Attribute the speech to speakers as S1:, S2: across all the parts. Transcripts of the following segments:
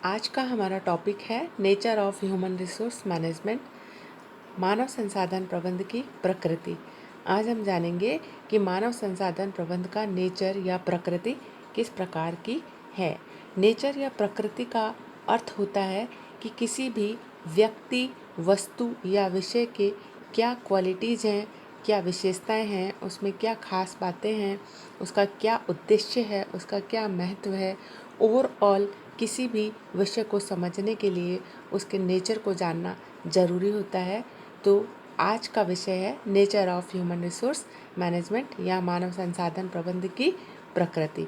S1: आज का हमारा टॉपिक है nature of human resource management, मानव संसाधन प्रबंध की प्रकृति। आज हम जानेंगे कि मानव संसाधन प्रबंध का नेचर या प्रकृति किस प्रकार की है। नेचर या प्रकृति का अर्थ होता है कि किसी भी व्यक्ति, वस्तु या विषय के क्या क्वालिटीज़ हैं, क्या विशेषताएं हैं, उसमें क्या खास बातें हैं, उसका क्या उद्देश्य है, उसका क्या महत्व है। ओवरऑल किसी भी विषय को समझने के लिए उसके नेचर को जानना ज़रूरी होता है। तो आज का विषय है nature of human resource management या मानव संसाधन प्रबंध की प्रकृति।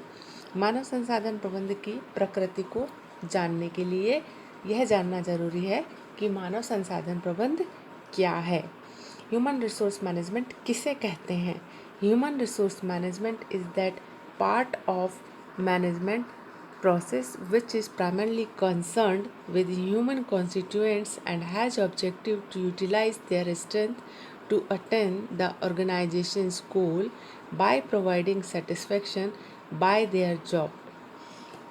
S1: मानव संसाधन प्रबंध की प्रकृति को जानने के लिए यह जानना ज़रूरी है कि मानव संसाधन प्रबंध क्या है। ह्यूमन रिसोर्स मैनेजमेंट किसे कहते हैं? Human resource management is that part of management process which is primarily concerned with human constituents and has objective to utilize their strength to attain the organization's goal by providing satisfaction by their job.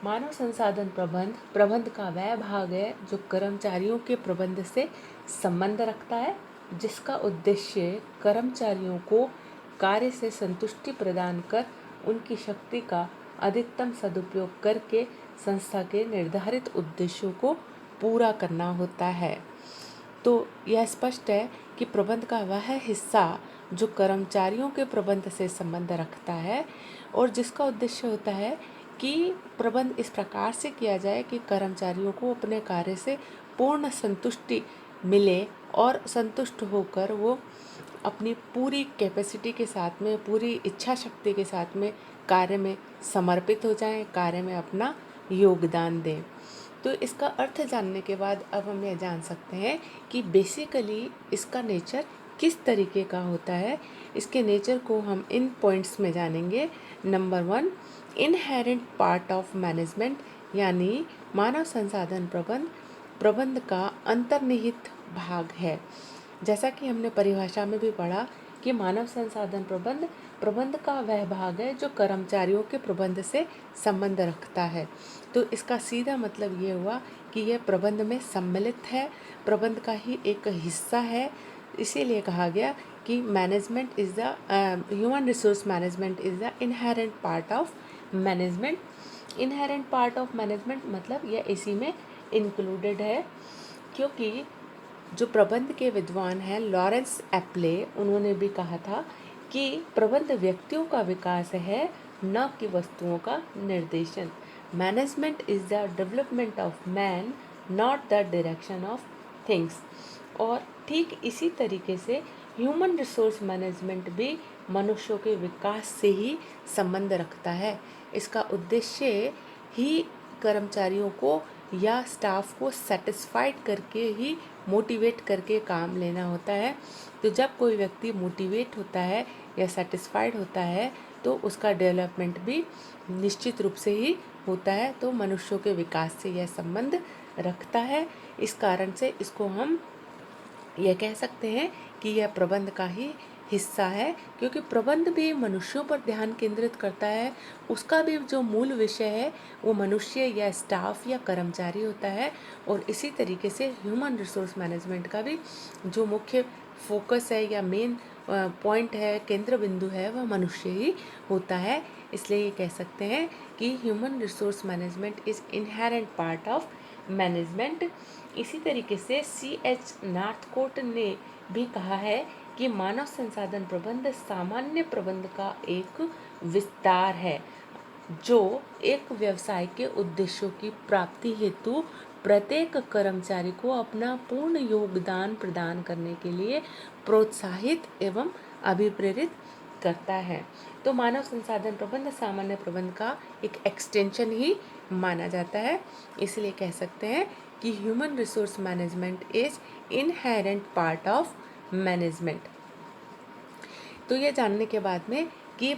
S1: मानव संसाधन प्रबंध का वह भाग है जो कर्मचारियों के प्रबंध से संबंध रखता है, जिसका उद्देश्य कर्मचारियों को कार्य से संतुष्टि प्रदान कर उनकी शक्ति का अधिकतम सदुपयोग करके संस्था के निर्धारित उद्देश्यों को पूरा करना होता है। तो यह स्पष्ट है कि प्रबंध का वह हिस्सा जो कर्मचारियों के प्रबंध से संबंध रखता है और जिसका उद्देश्य होता है कि प्रबंध इस प्रकार से किया जाए कि कर्मचारियों को अपने कार्य से पूर्ण संतुष्टि मिले और संतुष्ट होकर वो अपनी पूरी कैपेसिटी के साथ में, पूरी इच्छा शक्ति के साथ में कार्य में समर्पित हो जाएं, कार्य में अपना योगदान दें। तो इसका अर्थ जानने के बाद अब हम यह जान सकते हैं कि बेसिकली इसका नेचर किस तरीके का होता है। इसके नेचर को हम इन पॉइंट्स में जानेंगे। Number 1, inherent part of management, यानी मानव संसाधन प्रबंध का अंतर्निहित भाग है। जैसा कि हमने परिभाषा में भी पढ़ा कि मानव संसाधन प्रबंध का वह भाग है जो कर्मचारियों के प्रबंध से संबंध रखता है। तो इसका सीधा मतलब ये हुआ कि यह प्रबंध में सम्मिलित है, प्रबंध का ही एक हिस्सा है। इसीलिए कहा गया कि management is the human resource management is the inherent part of management. Inherent part of management मतलब यह इसी में इंक्लूडेड है, क्योंकि जो प्रबंध के विद्वान हैं लॉरेंस एप्ले, उन्होंने भी कहा था कि प्रबंध व्यक्तियों का विकास है, न कि वस्तुओं का निर्देशन। Management is the development of man, not the direction of things. और ठीक इसी तरीके से ह्यूमन रिसोर्स मैनेजमेंट भी मनुष्यों के विकास से ही संबंध रखता है। इसका उद्देश्य ही कर्मचारियों को या स्टाफ को सेटिस्फाइड करके ही मोटिवेट करके काम लेना होता है। तो जब कोई व्यक्ति मोटिवेट होता है या सेटिस्फाइड होता है तो उसका डेवलपमेंट भी निश्चित रूप से ही होता है। तो मनुष्यों के विकास से यह संबंध रखता है। इस कारण से इसको हम यह कह सकते हैं कि यह प्रबंध का ही हिस्सा है, क्योंकि प्रबंध भी मनुष्यों पर ध्यान केंद्रित करता है। उसका भी जो मूल विषय है वो मनुष्य या स्टाफ या कर्मचारी होता है। और इसी तरीके से ह्यूमन रिसोर्स मैनेजमेंट का भी जो मुख्य फोकस है या मेन पॉइंट है, केंद्र बिंदु है, वह मनुष्य ही होता है। इसलिए ये कह सकते हैं कि human resource management is inherent part of management. इसी तरीके से C.H. नॉर्थकोट ने भी कहा है कि मानव संसाधन प्रबंध सामान्य प्रबंध का एक विस्तार है, जो एक व्यवसाय के उद्देश्यों की प्राप्ति हेतु प्रत्येक कर्मचारी को अपना पूर्ण योगदान प्रदान करने के लिए प्रोत्साहित एवं अभिप्रेरित करता है। तो मानव संसाधन प्रबंध सामान्य प्रबंध का एक एक्सटेंशन ही माना जाता है। इसलिए कह सकते हैं कि human resource management is inherent part of management. तो ये जानने के बाद में कि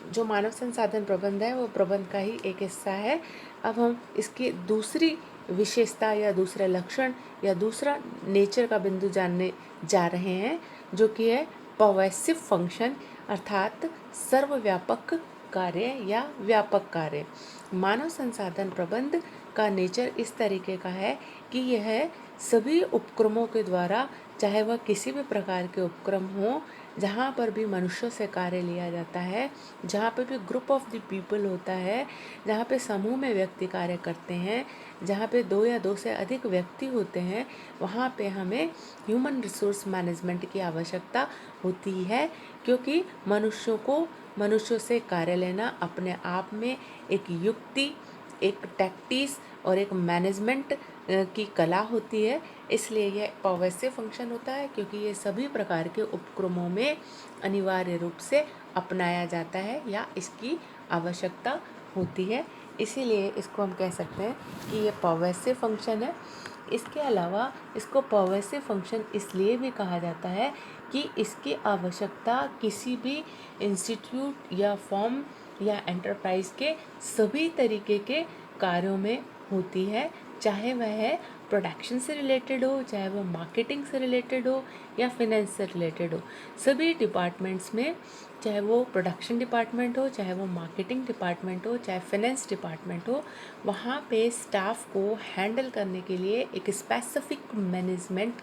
S1: जो मानव संसाधन प्रबंध है वो प्रबंध का ही एक हिस्सा है, अब हम इसकी दूसरी विशेषता या दूसरे लक्षण या दूसरा नेचर का बिंदु जानने जा रहे हैं, जो कि है पर्वेसिव फंक्शन, अर्थात सर्वव्यापक कार्य या व्यापक कार्य। मानव संसाधन प्रबंध का नेचर इस तरीके का है कि यह सभी उपक्रमों के द्वारा, चाहे वह किसी भी प्रकार के उपक्रम हो, जहाँ पर भी मनुष्यों से कार्य लिया जाता है, जहाँ पे भी ग्रुप ऑफ द पीपल होता है, जहाँ पे समूह में व्यक्ति कार्य करते हैं, जहाँ पे 2 या 2 से अधिक व्यक्ति होते हैं, वहाँ पे हमें ह्यूमन रिसोर्स मैनेजमेंट की आवश्यकता होती है, क्योंकि मनुष्यों से कार्य लेना अपने आप में एक युक्ति, एक टैक्टिस और एक मैनेजमेंट की कला होती है। इसलिए यह पर्वेसिव फंक्शन होता है, क्योंकि ये सभी प्रकार के उपक्रमों में अनिवार्य रूप से अपनाया जाता है या इसकी आवश्यकता होती है। इसीलिए इसको हम कह सकते हैं कि ये पर्वेसिव फंक्शन है। इसके अलावा इसको पर्वेसिव फंक्शन इसलिए भी कहा जाता है कि इसकी आवश्यकता किसी भी इंस्टीट्यूट या फॉर्म या एंटरप्राइज के सभी तरीके के कार्यों में होती है, चाहे वह प्रोडक्शन से रिलेटेड हो, चाहे वह मार्केटिंग से रिलेटेड हो या फाइनेंस से रिलेटेड हो। सभी डिपार्टमेंट्स में, चाहे वो प्रोडक्शन डिपार्टमेंट हो, चाहे वो मार्केटिंग डिपार्टमेंट हो, चाहे फाइनेंस डिपार्टमेंट हो, वहाँ पे स्टाफ को हैंडल करने के लिए एक स्पेसिफिक मैनेजमेंट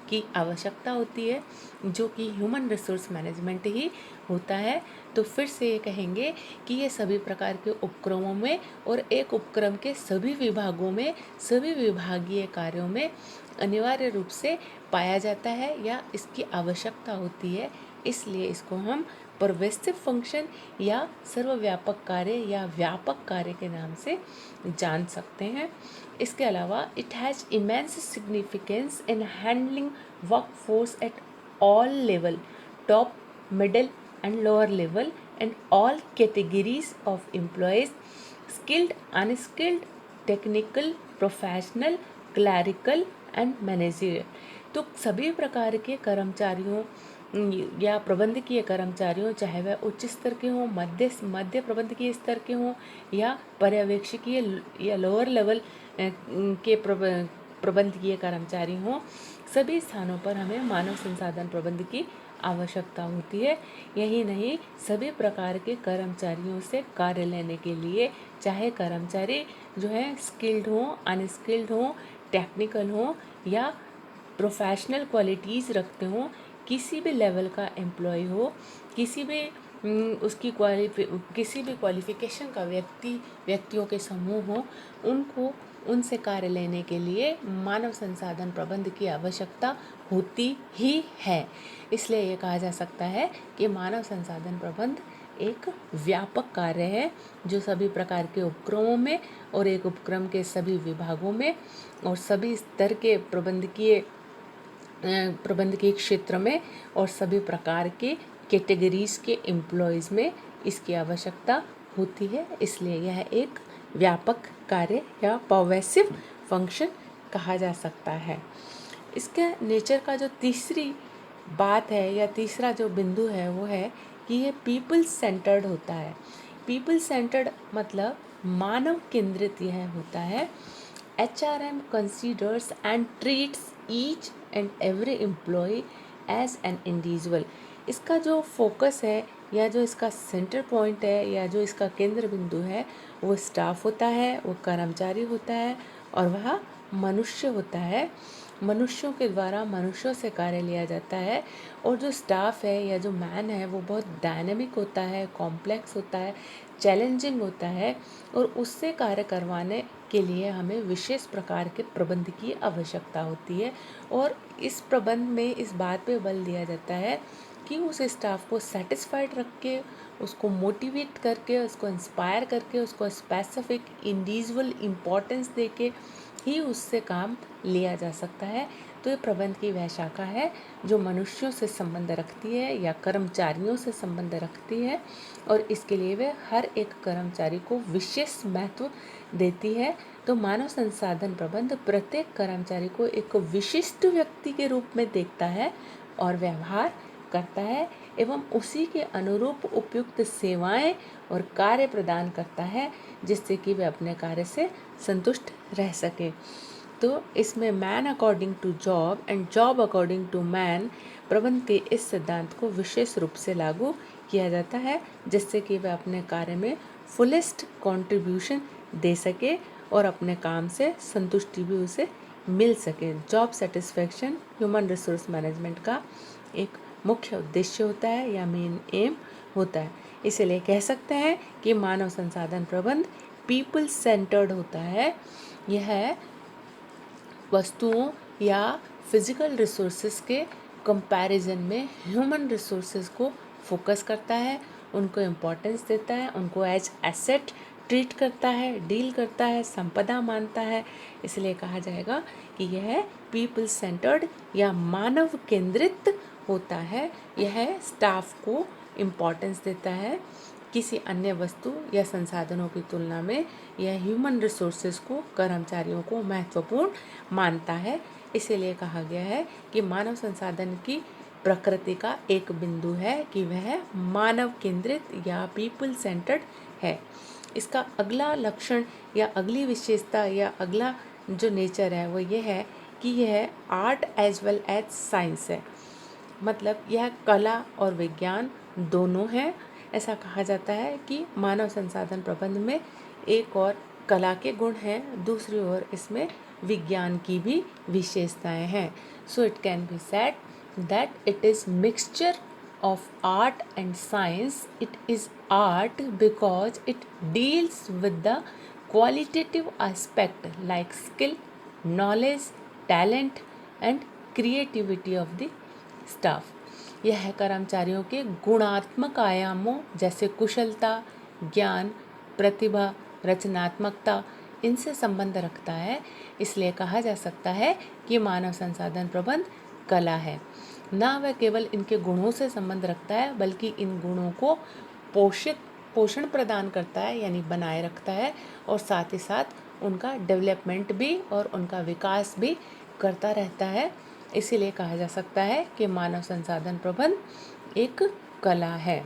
S1: की आवश्यकता होती है, जो कि ह्यूमन रिसोर्स मैनेजमेंट ही होता है। तो फिर से ये कहेंगे कि ये सभी प्रकार के उपक्रमों में और एक उपक्रम के सभी विभागों में, सभी विभागीय कार्यों में अनिवार्य रूप से पाया जाता है या इसकी आवश्यकता होती है। इसलिए इसको हम परवेसिव फंक्शन या सर्वव्यापक कार्य या व्यापक कार्य के नाम से जान सकते हैं। इसके अलावा it has immense significance in handling workforce at all level, top, middle and lower level, and all categories of employees, skilled, unskilled, technical, professional, clerical and managerial। तो सभी प्रकार के कर्मचारियों या प्रबंधकीय कर्मचारियों, चाहे वह उच्च स्तर के हों, मध्य प्रबंधकीय स्तर के हों या पर्यवेक्षकीय या लोअर लेवल के प्रबंधकीय कर्मचारी हों, सभी स्थानों पर हमें मानव संसाधन प्रबंध की आवश्यकता होती है। यही नहीं, सभी प्रकार के कर्मचारियों से कार्य लेने के लिए, चाहे कर्मचारी जो है स्किल्ड हों, अनस्किल्ड हों, टेक्निकल हों या प्रोफेशनल क्वालिटीज़ रखते हों, किसी भी लेवल का एम्प्लॉय हो, किसी भी क्वालिफिकेशन का व्यक्तियों के समूह हो, उनसे कार्य लेने के लिए मानव संसाधन प्रबंध की आवश्यकता होती ही है। इसलिए ये कहा जा सकता है कि मानव संसाधन प्रबंध एक व्यापक कार्य है, जो सभी प्रकार के उपक्रमों में और एक उपक्रम के सभी विभागों में और सभी स्तर के प्रबंधकीय क्षेत्र में और सभी प्रकार के कैटेगरीज के एम्प्लॉयज़ में इसकी आवश्यकता होती है। इसलिए यह एक व्यापक कार्य या पर्वेसिव फंक्शन कहा जा सकता है। इसके नेचर का जो तीसरी बात है या तीसरा जो बिंदु है वो है कि ये पीपल सेंटर्ड होता है। पीपल सेंटर्ड मतलब मानव केंद्रित यह होता है। HRM considers and treats each and every employee as an individual। इसका जो फोकस है या जो इसका सेंटर पॉइंट है या जो इसका केंद्र बिंदु है, वो स्टाफ होता है, वो कर्मचारी होता है और वह मनुष्य होता है। मनुष्यों के द्वारा मनुष्यों से कार्य लिया जाता है और जो स्टाफ है या जो मैन है वो बहुत डायनेमिक होता है, कॉम्प्लेक्स होता है, चैलेंजिंग होता है और उससे कार्य करवाने के लिए हमें विशेष प्रकार के प्रबंध की आवश्यकता होती है। और इस प्रबंध में इस बात पे बल दिया जाता है कि उस स्टाफ को सेटिस्फाइड रख के, उसको मोटिवेट करके, उसको इंस्पायर करके, उसको स्पेसिफिक इंडिविजुअल इम्पोर्टेंस दे के ही उससे काम लिया जा सकता है। तो ये प्रबंध की वह शाखा है जो मनुष्यों से संबंध रखती है या कर्मचारियों से संबंध रखती है और इसके लिए वे हर एक कर्मचारी को विशेष महत्व देती है। तो मानव संसाधन प्रबंध प्रत्येक कर्मचारी को एक विशिष्ट व्यक्ति के रूप में देखता है और व्यवहार करता है एवं उसी के अनुरूप उपयुक्त सेवाएं और कार्य प्रदान करता है, जिससे कि वे अपने कार्य से संतुष्ट रह सके। तो इसमें man according to job and job according to man प्रबंध के इस सिद्धांत को विशेष रूप से लागू किया जाता है, जिससे कि वे अपने कार्य में फुलेस्ट कंट्रीब्यूशन दे सके और अपने काम से संतुष्टि भी उसे मिल सके। Job satisfaction human resource management का एक मुख्य उद्देश्य होता है या मेन एम होता है। इसीलिए कह सकते हैं कि मानव संसाधन प्रबंध पीपल सेंटर्ड होता है। यह वस्तुओं या फिजिकल रिसोर्सेज के कंपैरिजन में ह्यूमन रिसोर्सेज को फोकस करता है, उनको इम्पोर्टेंस देता है, उनको एज एसेट ट्रीट करता है, डील करता है, संपदा मानता है। इसलिए कहा जाएगा कि यह पीपल सेंटर्ड या मानव केंद्रित होता है। यह स्टाफ को इम्पोर्टेंस देता है किसी अन्य वस्तु या संसाधनों की तुलना में। यह ह्यूमन रिसोर्सेज को, कर्मचारियों को महत्वपूर्ण मानता है। इसीलिए कहा गया है कि मानव संसाधन की प्रकृति का एक बिंदु है कि वह मानव केंद्रित या पीपल सेंटर्ड है। इसका अगला लक्षण या अगली विशेषता या अगला जो नेचर है वो ये है कि यह art as well as science है। मतलब यह कला और विज्ञान दोनों हैं। ऐसा कहा जाता है कि मानव संसाधन प्रबंध में एक और कला के गुण हैं, दूसरी ओर इसमें विज्ञान की भी विशेषताएं हैं। So it can be said that it is mixture of art and science. It is art because it deals with the qualitative aspect like skill, knowledge, talent and creativity of the staff. यह कर्मचारियों के गुणात्मक आयामों जैसे कुशलता, ज्ञान, प्रतिभा, रचनात्मकता इनसे संबंध रखता है। इसलिए कहा जा सकता है कि मानव संसाधन प्रबंध कला है। ना वह केवल इनके गुणों से संबंध रखता है बल्कि इन गुणों को पोषण प्रदान करता है यानी बनाए रखता है और साथ ही साथ उनका डेवलपमेंट भी और उनका विकास भी करता रहता है। इसीलिए कहा जा सकता है कि मानव संसाधन प्रबंध एक कला है।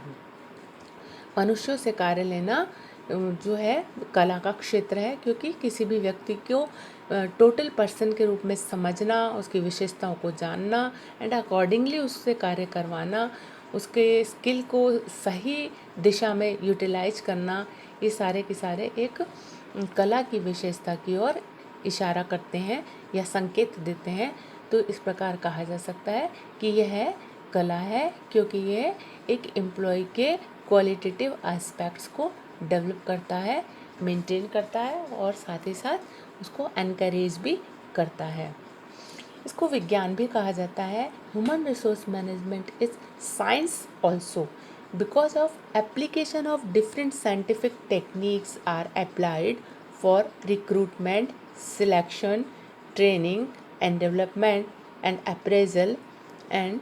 S1: मनुष्यों से कार्य लेना जो है कला का क्षेत्र है, क्योंकि किसी भी व्यक्ति को टोटल पर्सन के रूप में समझना, उसकी विशेषताओं को जानना एंड अकॉर्डिंगली उससे कार्य करवाना, उसके स्किल को सही दिशा में यूटिलाइज करना, ये सारे के सारे एक कला की विशेषता की ओर इशारा करते हैं या संकेत देते हैं। तो इस प्रकार कहा जा सकता है कि यह कला है, क्योंकि यह एक एम्प्लॉय के क्वालिटेटिव एस्पेक्ट्स को डेवलप करता है, मेंटेन करता है और साथ ही साथ उसको एनकरेज भी करता है। इसको विज्ञान भी कहा जाता है। Human resource management is science also because of application of different scientific techniques are applied for recruitment, selection, training and development and appraisal and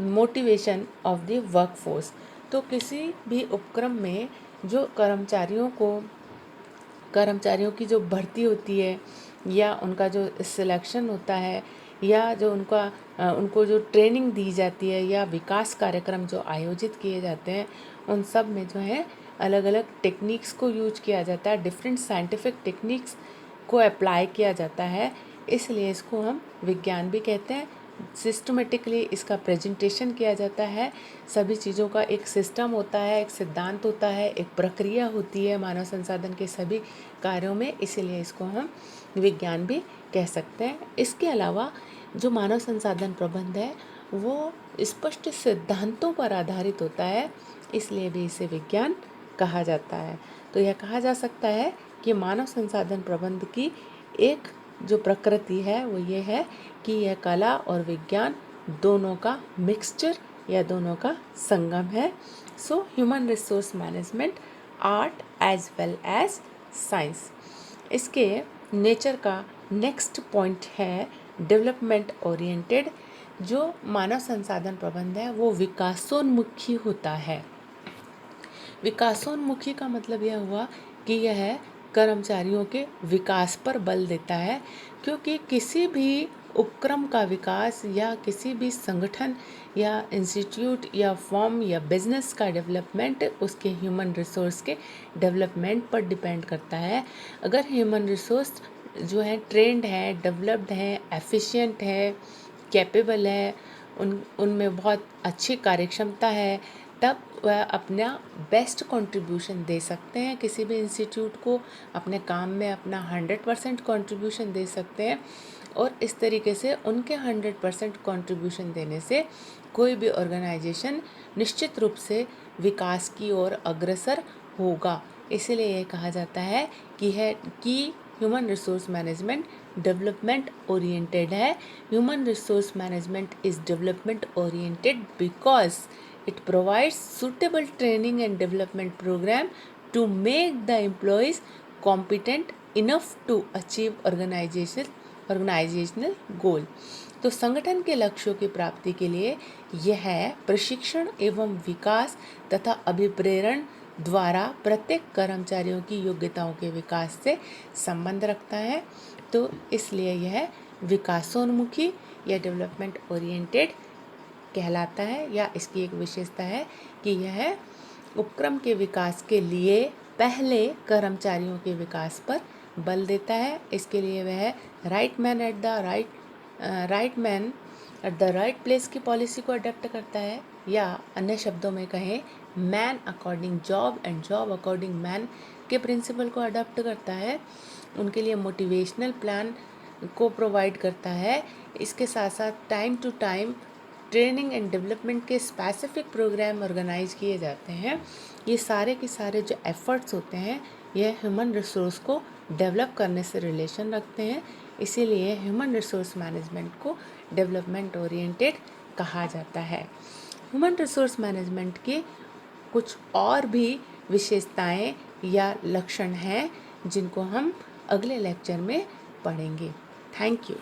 S1: motivation of the workforce. तो किसी भी उपक्रम में जो कर्मचारियों की जो भर्ती होती है या उनका जो सिलेक्शन होता है या जो उनको जो ट्रेनिंग दी जाती है या विकास कार्यक्रम जो आयोजित किए जाते हैं, उन सब में जो है अलग अलग टेक्निक्स को यूज किया जाता है, डिफरेंट साइंटिफिक टेक्निक्स को अप्लाई किया जाता है। इसलिए इसको हम विज्ञान भी कहते हैं। सिस्टमेटिकली इसका प्रेजेंटेशन किया जाता है। सभी चीज़ों का एक सिस्टम होता है, एक सिद्धांत होता है, एक प्रक्रिया होती है मानव संसाधन के सभी कार्यों में। इसीलिए इसको हम विज्ञान भी कह सकते हैं। इसके अलावा जो मानव संसाधन प्रबंध है वो स्पष्ट सिद्धांतों पर आधारित होता है, इसलिए भी इसे विज्ञान कहा जाता है। तो यह कहा जा सकता है कि मानव संसाधन प्रबंध की एक जो प्रकृति है वो ये है कि यह कला और विज्ञान दोनों का मिक्सचर या दोनों का संगम है। So human resource management art as well as science. इसके नेचर का नेक्स्ट पॉइंट है डेवलपमेंट ओरिएंटेड। जो मानव संसाधन प्रबंध है वो विकासोन्मुखी होता है। विकासोन्मुखी का मतलब यह हुआ कि यह कर्मचारियों के विकास पर बल देता है, क्योंकि किसी भी उपक्रम का विकास या किसी भी संगठन या इंस्टीट्यूट या फॉर्म या बिजनेस का डेवलपमेंट उसके ह्यूमन रिसोर्स के डेवलपमेंट पर डिपेंड करता है। अगर ह्यूमन रिसोर्स जो है ट्रेंड है, डेवलप्ड है, एफिशिएंट है, कैपेबल है, उनमें बहुत अच्छी कार्यक्षमता है, तब वह अपना बेस्ट कंट्रीब्यूशन दे सकते हैं। किसी भी इंस्टीट्यूट को अपने काम में अपना 100% कंट्रीब्यूशन दे सकते हैं, और इस तरीके से उनके 100% कंट्रीब्यूशन देने से कोई भी ऑर्गेनाइजेशन निश्चित रूप से विकास की ओर अग्रसर होगा। इसीलिए ये कहा जाता है कि human resource management development oriented है। Human resource management is development oriented because it provides suitable training and development program to make the employees competent enough to achieve organizational goal। तो संगठन के लक्ष्यों की प्राप्ति के लिए यह प्रशिक्षण एवं विकास तथा अभिप्रेरण द्वारा प्रत्येक कर्मचारियों की योग्यताओं के विकास से संबंध रखता है। तो इसलिए यह विकासोन्मुखी या डेवलपमेंट ओरिएंटेड कहलाता है, या इसकी एक विशेषता है कि यह उपक्रम के विकास के लिए पहले कर्मचारियों के विकास पर बल देता है। इसके लिए वह right man at the right place की पॉलिसी को अडेप्ट करता है, या अन्य शब्दों में कहें man according job and job according man के प्रिंसिपल को अडेप्ट करता है। उनके लिए मोटिवेशनल प्लान को प्रोवाइड करता है। इसके साथ साथ time to time training and development के स्पेसिफिक प्रोग्राम ऑर्गेनाइज किए जाते हैं। ये सारे के सारे जो एफर्ट्स होते हैं यह ह्यूमन रिसोर्स को डेवलप करने से रिलेशन रखते हैं। इसीलिए ह्यूमन रिसोर्स मैनेजमेंट को डेवलपमेंट ओरिएंटेड कहा जाता है। ह्यूमन रिसोर्स मैनेजमेंट के कुछ और भी विशेषताएं या लक्षण हैं जिनको हम अगले लेक्चर में पढ़ेंगे। Thank you.